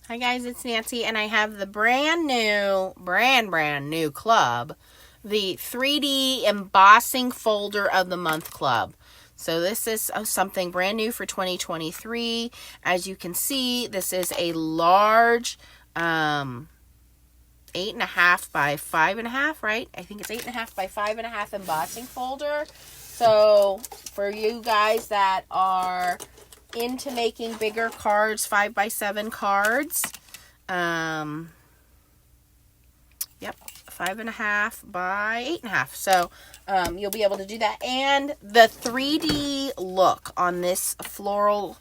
Hi guys, it's Nancy, and I have the brand new club, the 3D Embossing Folder of the Month Club. So this is something brand new for 2023. As you can see, this is a large 8.5 by 5.5, right? I think it's 8.5 by 5.5 embossing folder. So for you guys that are into making bigger cards, 5x7 cards, yep, 5.5 by 8.5. So you'll be able to do that. And the 3D look on this floral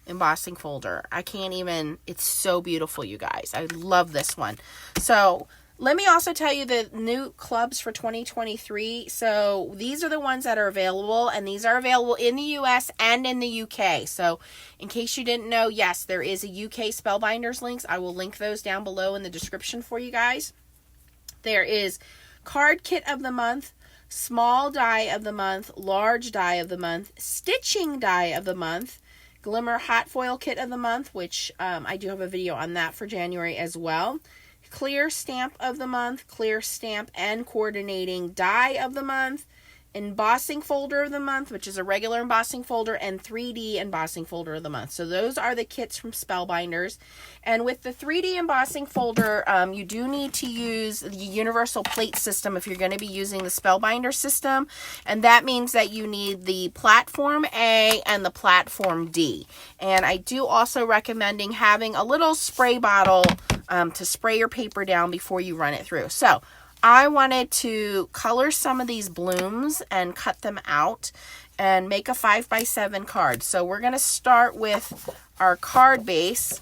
embossing folder, I can't even, it's so beautiful, you guys. I love this one. So let me also tell you the new clubs for 2023. So these are the ones that are available, and these are available in the US and in the UK. So in case you didn't know, yes, there is a UK Spellbinders links. I will link those down below in the description for you guys. There is Card Kit of the Month, Small Die of the Month, Large Die of the Month, Stitching Die of the Month, Glimmer Hot Foil Kit of the Month, which I do have a video on that for January as well. Clear Stamp of the Month, Clear Stamp and Coordinating Die of the Month, Embossing Folder of the Month, which is a regular embossing folder, and 3D Embossing Folder of the Month. So those are the kits from Spellbinders. And with the 3D Embossing Folder, you do need to use the Universal Plate System if you're going to be using the Spellbinder system. And that means that you need the Platform A and the Platform D. And I do also recommending having a little spray bottle to spray your paper down before you run it through. So I wanted to color some of these blooms and cut them out and make a 5x7 card. So we're going to start with our card base.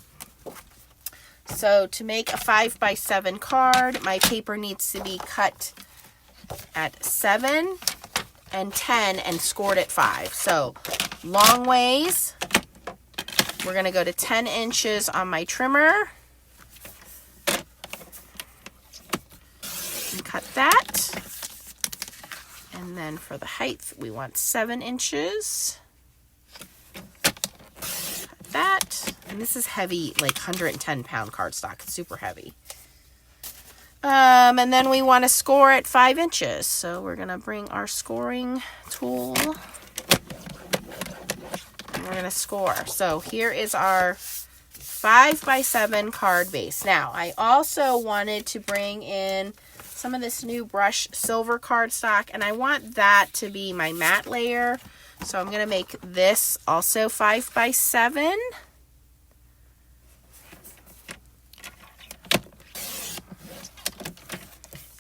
So to make a 5x7 card, my paper needs to be cut at 7 and 10 and scored at 5. So long ways, we're going to go to 10 inches on my trimmer. Cut that, and then for the height we want 7 inches. Cut that, and this is heavy, like 110-pound cardstock. It's super heavy. And then we want to score at 5 inches, so we're gonna bring our scoring tool and we're gonna score. So here is our 5x7 card base. Now I also wanted to bring in some of this new brushed silver cardstock, and I want that to be my matte layer. So I'm going to make this also 5x7.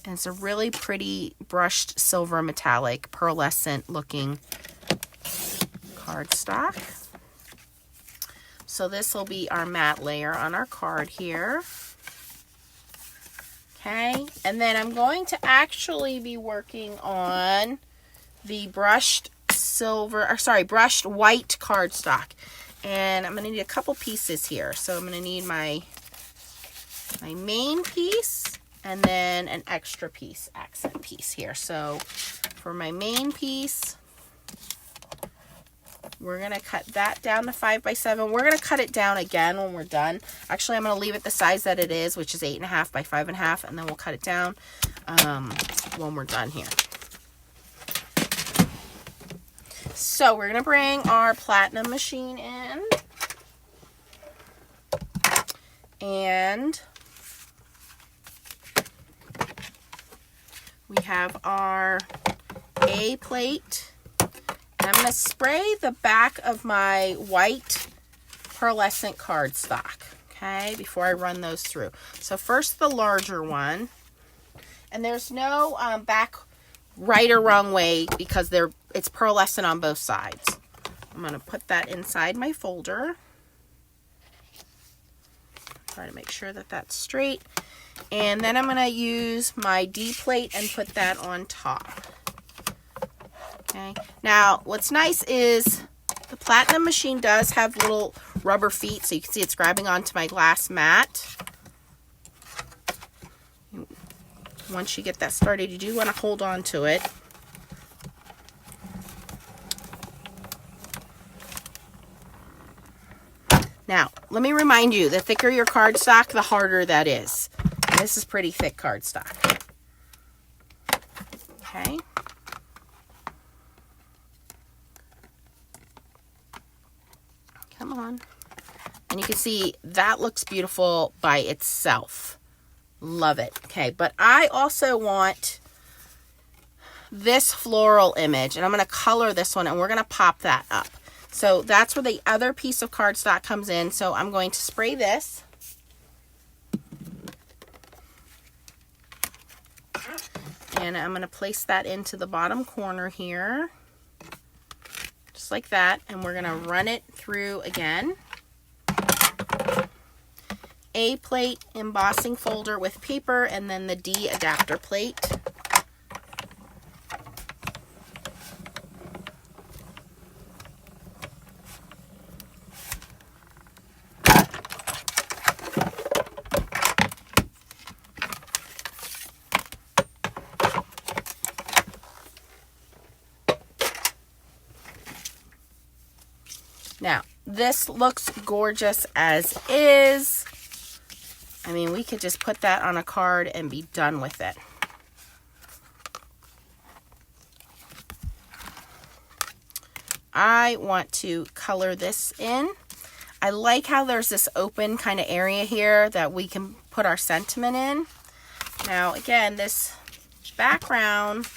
And it's a really pretty brushed silver metallic pearlescent looking cardstock. So this will be our matte layer on our card here. Okay, and then I'm going to actually be working on the brushed white cardstock. And I'm going to need a couple pieces here. So I'm going to need my main piece and then an extra piece, accent piece here. So for my main piece, we're going to cut that down to 5x7. We're going to cut it down again when we're done. Actually, I'm going to leave it the size that it is, which is 8.5 by 5.5, and then we'll cut it down when we're done here. So we're going to bring our platinum machine in. And we have our A plate. I'm going to spray the back of my white pearlescent cardstock, okay, before I run those through. So first the larger one, and there's no back right or wrong way because it's pearlescent on both sides. I'm going to put that inside my folder. Try to make sure that that's straight. And then I'm going to use my D plate and put that on top. Okay. Now, what's nice is the platinum machine does have little rubber feet, so you can see it's grabbing onto my glass mat. Once you get that started, you do want to hold on to it. Now, let me remind you, the thicker your cardstock, the harder that is. And this is pretty thick cardstock. Okay. Come on. And you can see that looks beautiful by itself. Love it. Okay, but I also want this floral image, and I'm going to color this one, and we're going to pop that up. So that's where the other piece of cardstock comes in. So I'm going to spray this. And I'm going to place that into the bottom corner here. Just like that. And we're going to run it through again. A plate embossing folder with paper, and then the D adapter plate. Now, this looks gorgeous as is. I mean, we could just put that on a card and be done with it. I want to color this in. I like how there's this open kind of area here that we can put our sentiment in. Now, again, this background,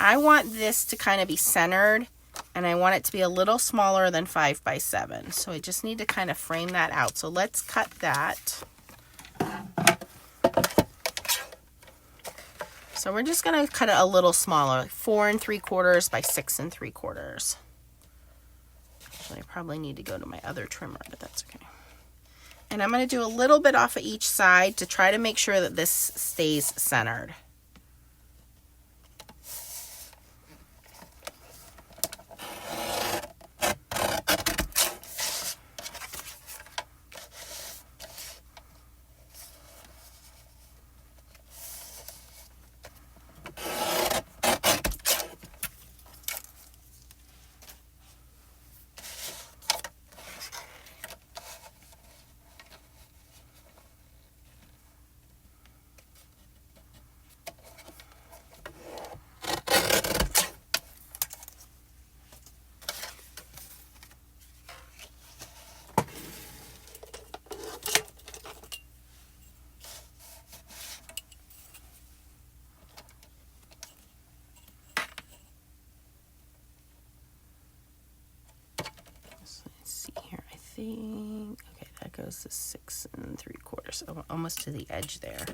I want this to kind of be centered, and I want it to be a little smaller than 5 by 7. So I just need to kind of frame that out. So let's cut that. So we're just going to cut it a little smaller, like 4 3/4 by 6 3/4. Actually, I probably need to go to my other trimmer, but that's okay. And I'm going to do a little bit off of each side to try to make sure that this stays centered. Okay, that goes to 6 3/4, almost to the edge there.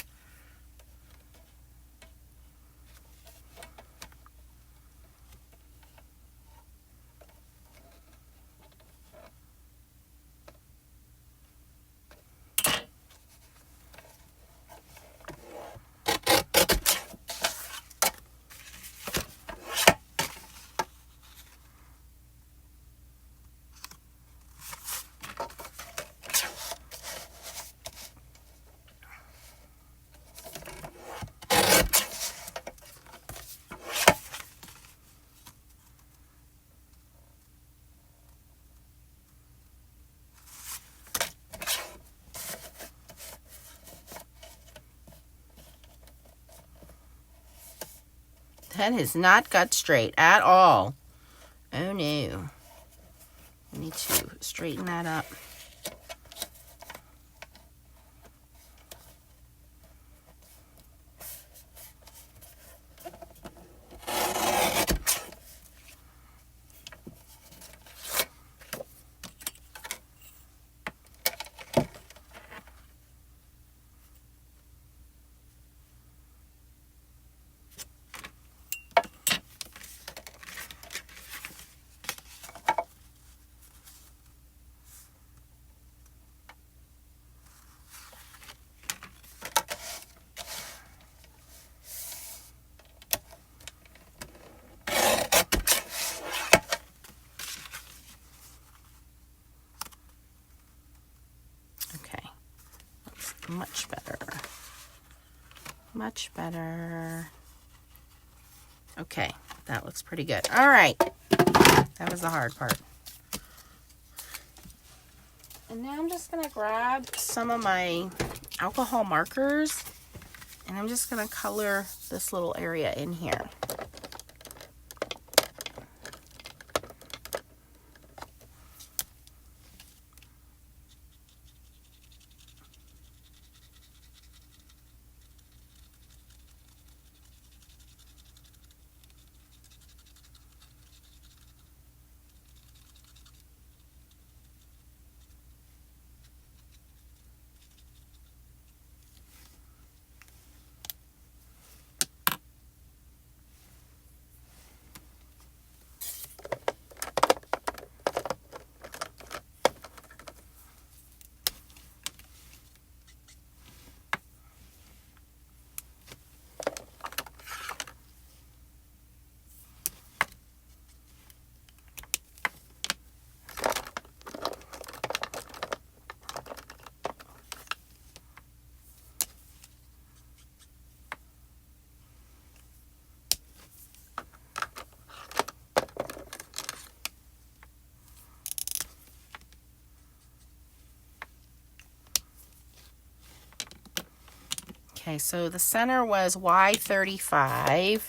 That is not cut straight at all. Oh no. I need to straighten that up. Much better. Much better. Okay, that looks pretty good. All right. That was the hard part. And now I'm just going to grab some of my alcohol markers and I'm just going to color this little area in here. Okay, so the center was Y35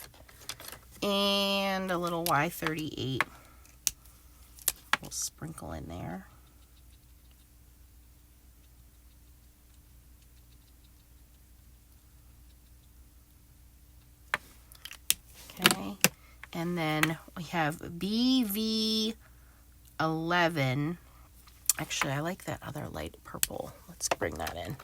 and a little Y38. We'll sprinkle in there. Okay, and then we have BV11. Actually, I like that other light purple. Let's bring that in.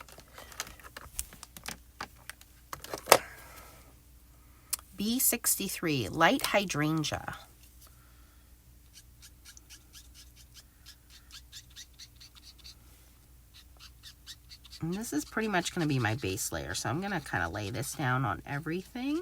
B63, light hydrangea. And this is pretty much going to be my base layer, so I'm going to kind of lay this down on everything.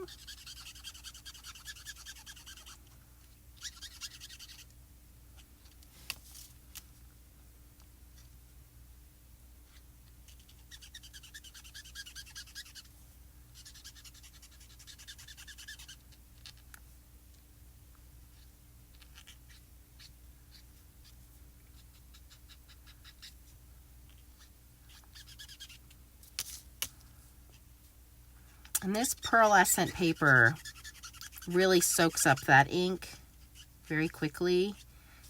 And this pearlescent paper really soaks up that ink very quickly.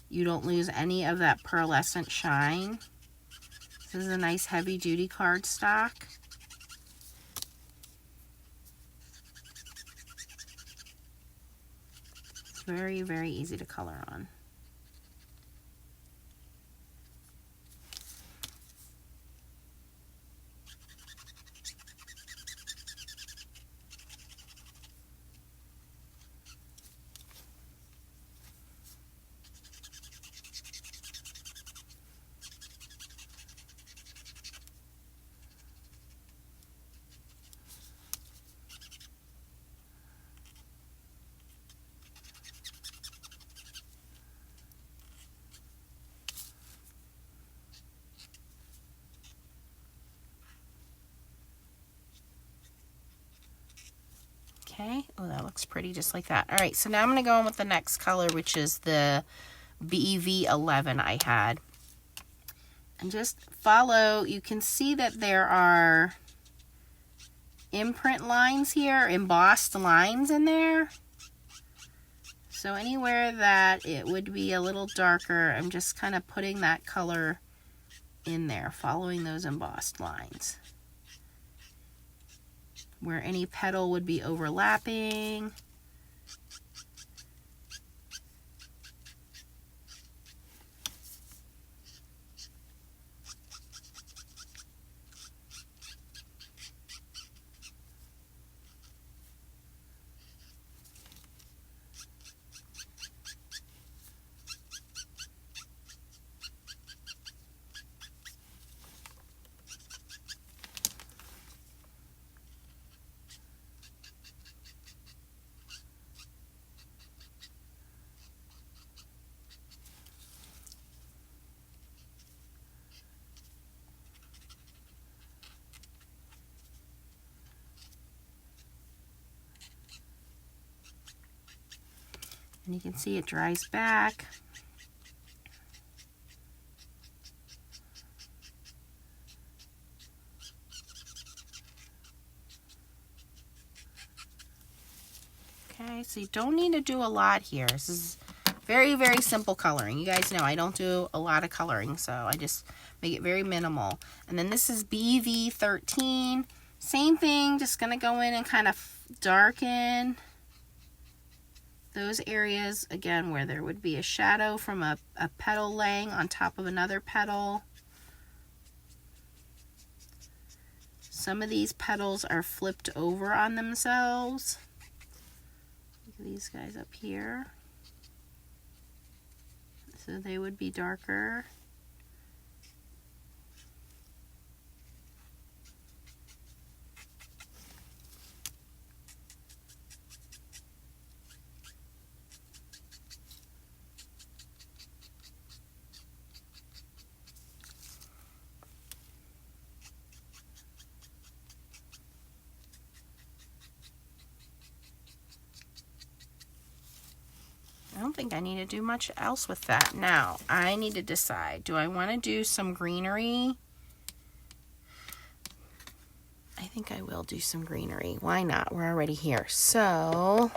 You don't lose any of that pearlescent shine. This is a nice heavy duty cardstock. It's very, very easy to color on. Okay, oh, that looks pretty just like that. All right, so now I'm going to go in with the next color, which is the BV11 I had. And just follow, you can see that there are imprint lines here, embossed lines in there. So anywhere that it would be a little darker, I'm just kind of putting that color in there, following those embossed lines. Where any petal would be overlapping. And you can see it dries back. Okay, so you don't need to do a lot here. This is very, very simple coloring. You guys know I don't do a lot of coloring, so I just make it very minimal. And then this is BV13. Same thing, just going to go in and kind of darken those areas, again, where there would be a shadow from a petal laying on top of another petal. Some of these petals are flipped over on themselves. Look at these guys up here. So they would be darker. I don't think I need to do much else with that. Now, I need to decide, do I want to do some greenery? I think I will do some greenery. Why not? We're already here. So,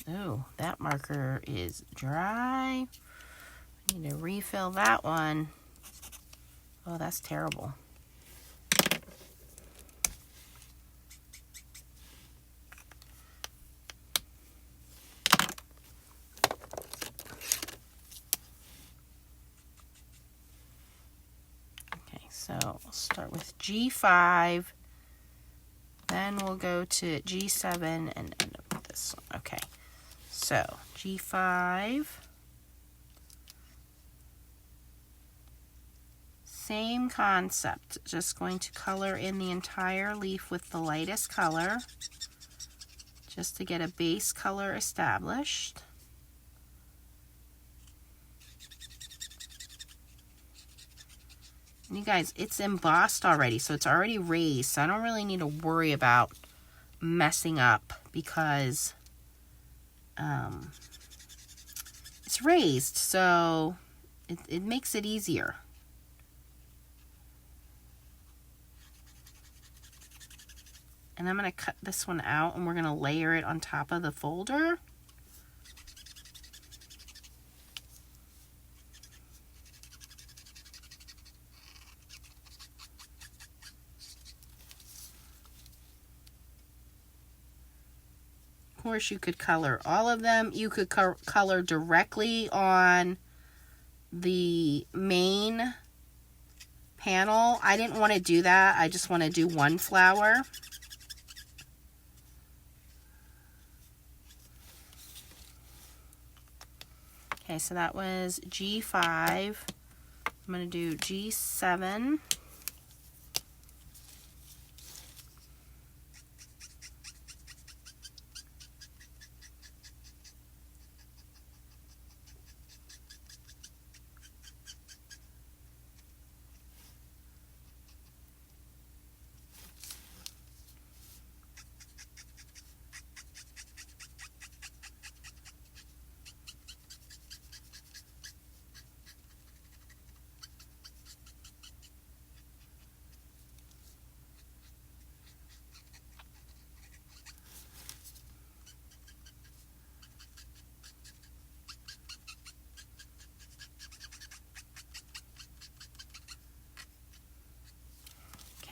oh, that marker is dry. I need to refill that one. Oh, that's terrible. Okay, so we'll start with G5. Then we'll go to G7 and end up with this one. Okay. So, G5, same concept, just going to color in the entire leaf with the lightest color, just to get a base color established. And you guys, it's embossed already, so it's already raised, so I don't really need to worry about messing up because it's raised, so it makes it easier. And I'm going to cut this one out and we're going to layer it on top of the folder. Of course, you could color all of them. You could color directly on the main panel. I didn't want to do that. I just want to do one flower. Okay, so that was G5. I'm going to do G7.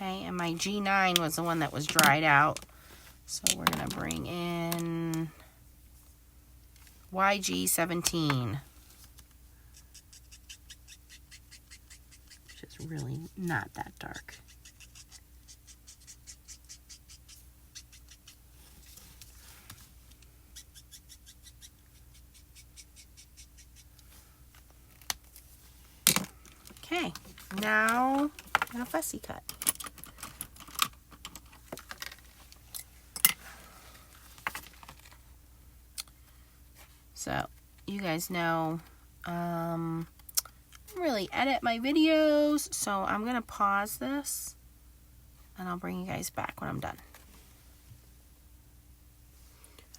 Okay, and my G9 was the one that was dried out. So we're going to bring in YG17. Which is really not that dark. Okay, now a fussy cut. So, you guys know, I really edit my videos, so I'm going to pause this, and I'll bring you guys back when I'm done.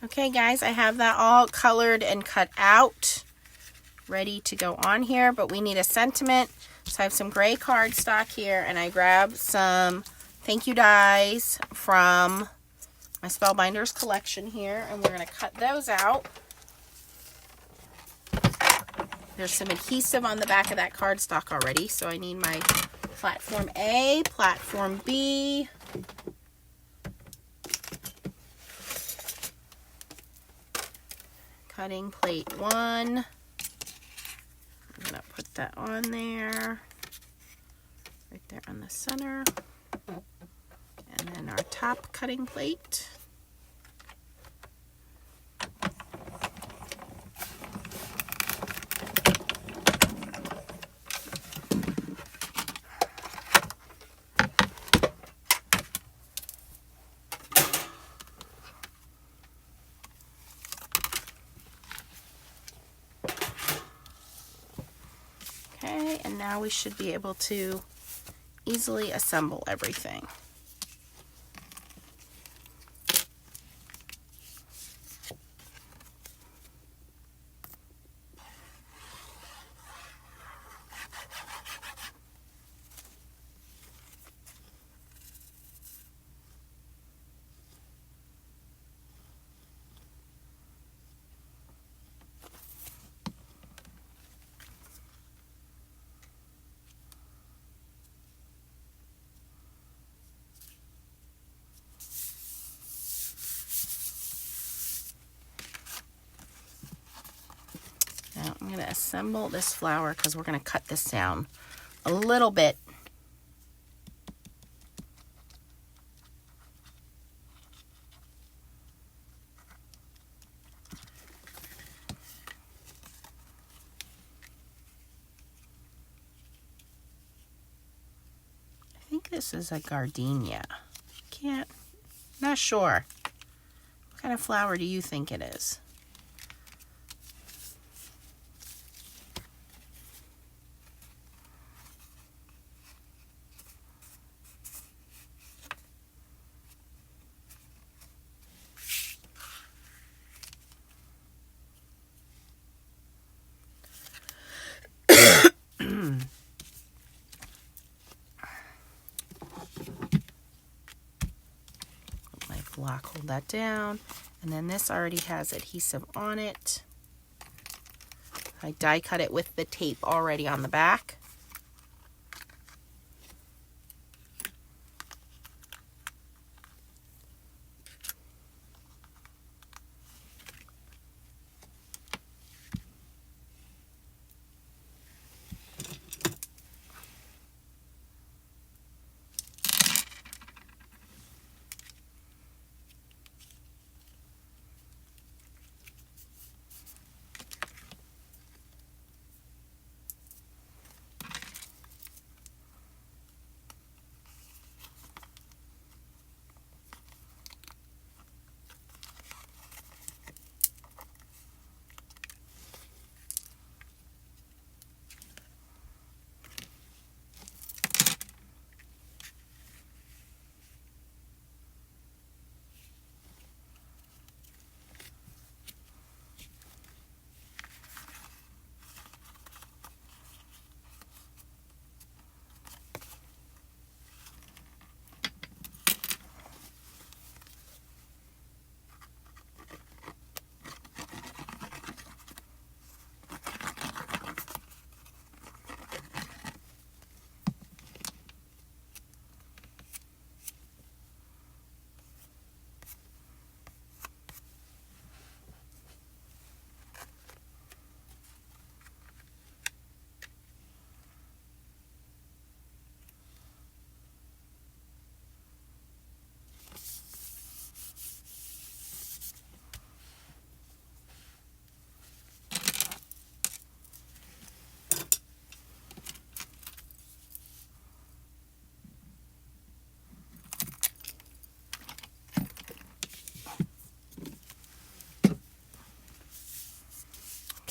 Okay guys, I have that all colored and cut out, ready to go on here, but we need a sentiment. So I have some gray cardstock here, and I grabbed some thank you dies from my Spellbinders collection here, and we're going to cut those out. There's some adhesive on the back of that cardstock already, so I need my platform A, platform B, cutting plate 1. I'm going to put that on there, right there on the center. And then our top cutting plate. Okay, and now we should be able to easily assemble everything. Now I'm going to assemble this flower because we're going to cut this down a little bit. I think this is a gardenia. Not sure. What kind of flower do you think it is? Block, hold that down, and then this already has adhesive on it. I die cut it with the tape already on the back.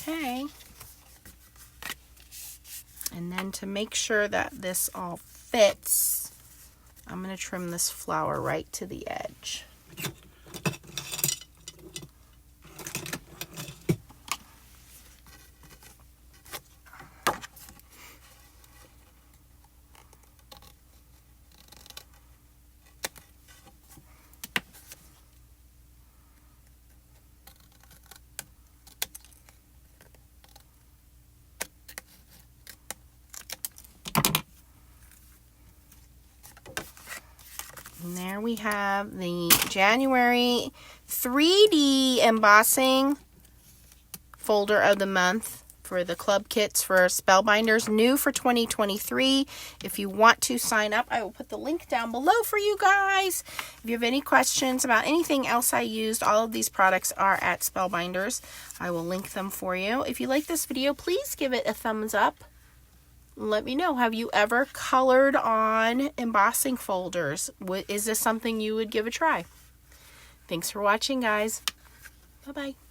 Okay. And then to make sure that this all fits, I'm going to trim this flower right to the edge. And there we have the January 3D embossing folder of the month for the club kits for Spellbinders, new for 2023. If you want to sign up, I will put the link down below for you guys. If you have any questions about anything else I used, all of these products are at Spellbinders. I will link them for you. If you like this video, please give it a thumbs up. Let me know, have you ever colored on embossing folders? Is this something you would give a try? Thanks for watching, guys. Bye-bye.